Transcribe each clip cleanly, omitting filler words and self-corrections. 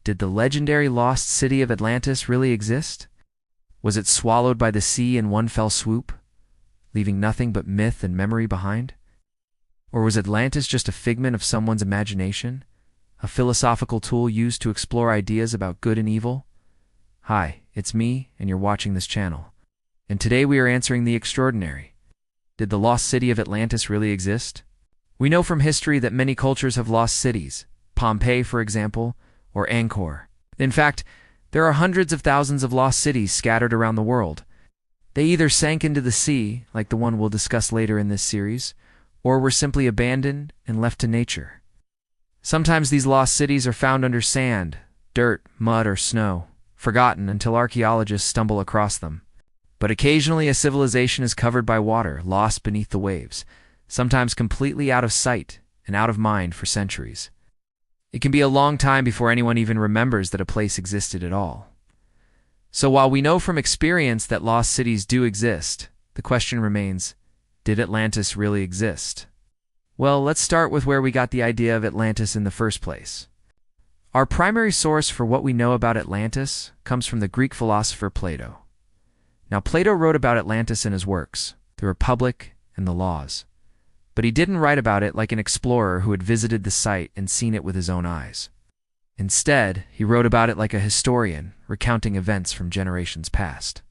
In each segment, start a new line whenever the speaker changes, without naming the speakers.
Did the legendary lost city of Atlantis really exist? Was it swallowed by the sea in one fell swoop, leaving nothing but myth and memory behind? Or was Atlantis just a figment of someone's imagination, a philosophical tool used to explore ideas about good and evil? Hi, it's me, and you're watching this channel. And today we are answering the extraordinary. Did the lost city of Atlantis really exist? We know from history that many cultures have lost cities, Pompeii, for example, or Angkor. In fact, there are hundreds of thousands of lost cities scattered around the world. They either sank into the sea, like the one we'll discuss later in this series, or were simply abandoned and left to nature. Sometimes these lost cities are found under sand, dirt, mud, or snow, forgotten until archaeologists stumble across them. But occasionally a civilization is covered by water, lost beneath the waves, sometimes completely out of sight and out of mind for centuries. It can be a long time before anyone even remembers that a place existed at all. So while we know from experience that lost cities do exist, the question remains, did Atlantis really exist? Well, let's start with where we got the idea of Atlantis in the first place. Our primary source for what we know about Atlantis comes from the Greek philosopher Plato. Now, Plato wrote about Atlantis in his works, The Republic and the Laws. But he didn't write about it like an explorer who had visited the site and seen it with his own eyes. Instead, he wrote about it like a historian, recounting events from generations past.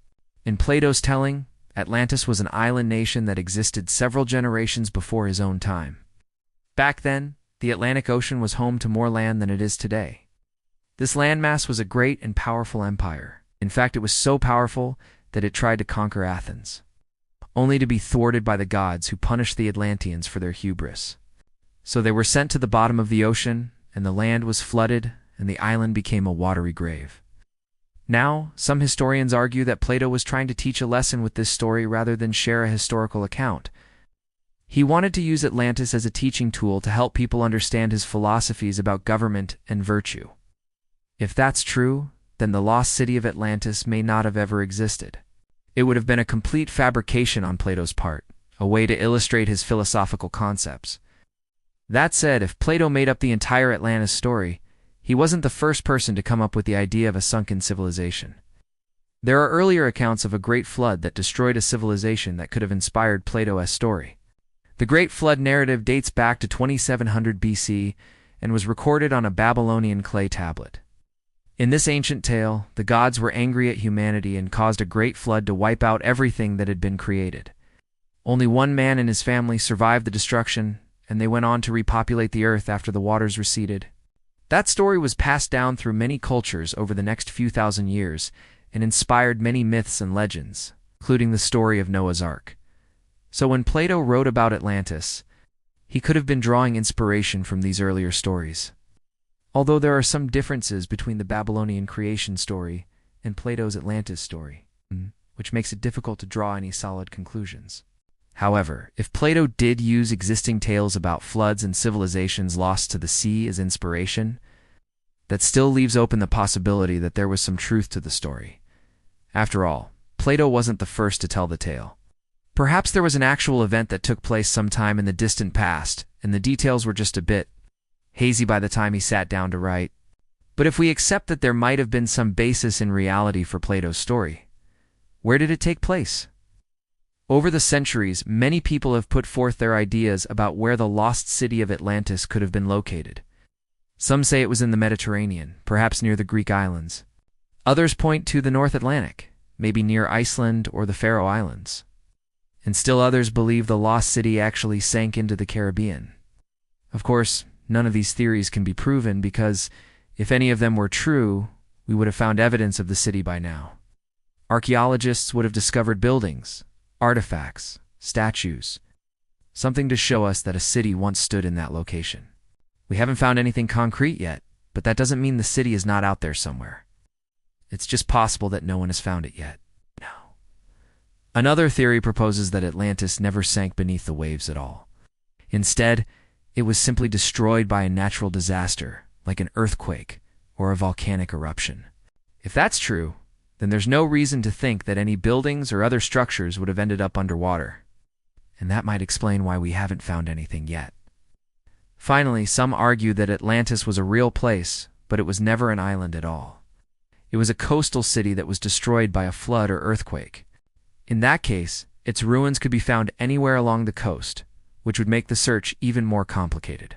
In Plato's telling, Atlantis was an island nation that existed several generations before his own time. Back then, the Atlantic Ocean was home to more land than it is today. This landmass was a great and powerful empire. In fact, it was so powerful that it tried to conquer Athens, only to be thwarted by the gods who punished the Atlanteans for their hubris. So they were sent to the bottom of the ocean, and the land was flooded, and the island became a watery grave. Now, some historians argue that Plato was trying to teach a lesson with this story rather than share a historical account. He wanted to use Atlantis as a teaching tool to help people understand his philosophies about government and virtue. If that's true, then the lost city of Atlantis may not have ever existed. It would have been a complete fabrication on Plato's part, a way to illustrate his philosophical concepts. That said, if Plato made up the entire Atlantis story, he wasn't the first person to come up with the idea of a sunken civilization. There are earlier accounts of a great flood that destroyed a civilization that could have inspired Plato's story. The Great Flood narrative dates back to 2700 BC and was recorded on a Babylonian clay tablet. In this ancient tale, the gods were angry at humanity and caused a great flood to wipe out everything that had been created. Only one man and his family survived the destruction, and they went on to repopulate the earth after the waters receded. That story was passed down through many cultures over the next few thousand years and inspired many myths and legends, including the story of Noah's Ark. So when Plato wrote about Atlantis, he could have been drawing inspiration from these earlier stories. Although there are some differences between the Babylonian creation story and Plato's Atlantis story, which makes it difficult to draw any solid conclusions. However, if Plato did use existing tales about floods and civilizations lost to the sea as inspiration, that still leaves open the possibility that there was some truth to the story. After all, Plato wasn't the first to tell the tale. Perhaps there was an actual event that took place sometime in the distant past, and the details were just a bit hazy by the time he sat down to write. But if we accept that there might have been some basis in reality for Plato's story, where did it take place? Over the centuries, many people have put forth their ideas about where the lost city of Atlantis could have been located. Some say it was in the Mediterranean, perhaps near the Greek islands. Others point to the North Atlantic, maybe near Iceland or the Faroe Islands. And still others believe the lost city actually sank into the Caribbean. Of course, none of these theories can be proven because, if any of them were true, we would have found evidence of the city by now. Archaeologists would have discovered buildings, artifacts, statues, something to show us that a city once stood in that location. We haven't found anything concrete yet, but that doesn't mean the city is not out there somewhere. It's just possible that no one has found it yet. No. Another theory proposes that Atlantis never sank beneath the waves at all. Instead, it was simply destroyed by a natural disaster, like an earthquake or a volcanic eruption. If that's true, then there's no reason to think that any buildings or other structures would have ended up underwater. And that might explain why we haven't found anything yet. Finally, some argue that Atlantis was a real place, but it was never an island at all. It was a coastal city that was destroyed by a flood or earthquake. In that case, its ruins could be found anywhere along the coast, which would make the search even more complicated.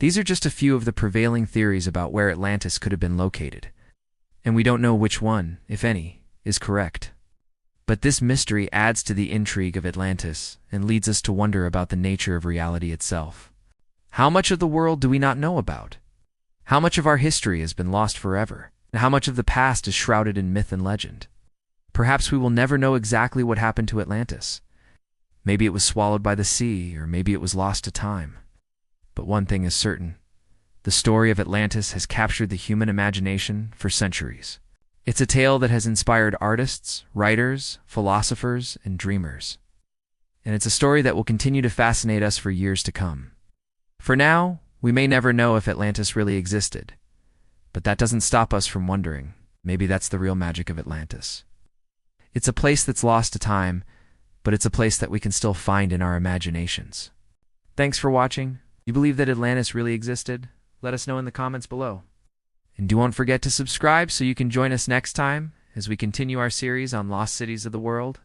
These are just a few of the prevailing theories about where Atlantis could have been located, and we don't know which one, if any, is correct. But this mystery adds to the intrigue of Atlantis and leads us to wonder about the nature of reality itself. How much of the world do we not know about? How much of our history has been lost forever? And how much of the past is shrouded in myth and legend? Perhaps we will never know exactly what happened to Atlantis. Maybe it was swallowed by the sea, or maybe it was lost to time. But one thing is certain. The story of Atlantis has captured the human imagination for centuries. It's a tale that has inspired artists, writers, philosophers, and dreamers. And it's a story that will continue to fascinate us for years to come. For now, we may never know if Atlantis really existed. But that doesn't stop us from wondering. Maybe that's the real magic of Atlantis. It's a place that's lost to time, but it's a place that we can still find in our imaginations. Thanks for watching. You believe that Atlantis really existed? Let us know in the comments below. And don't forget to subscribe so you can join us next time as we continue our series on lost cities of the world.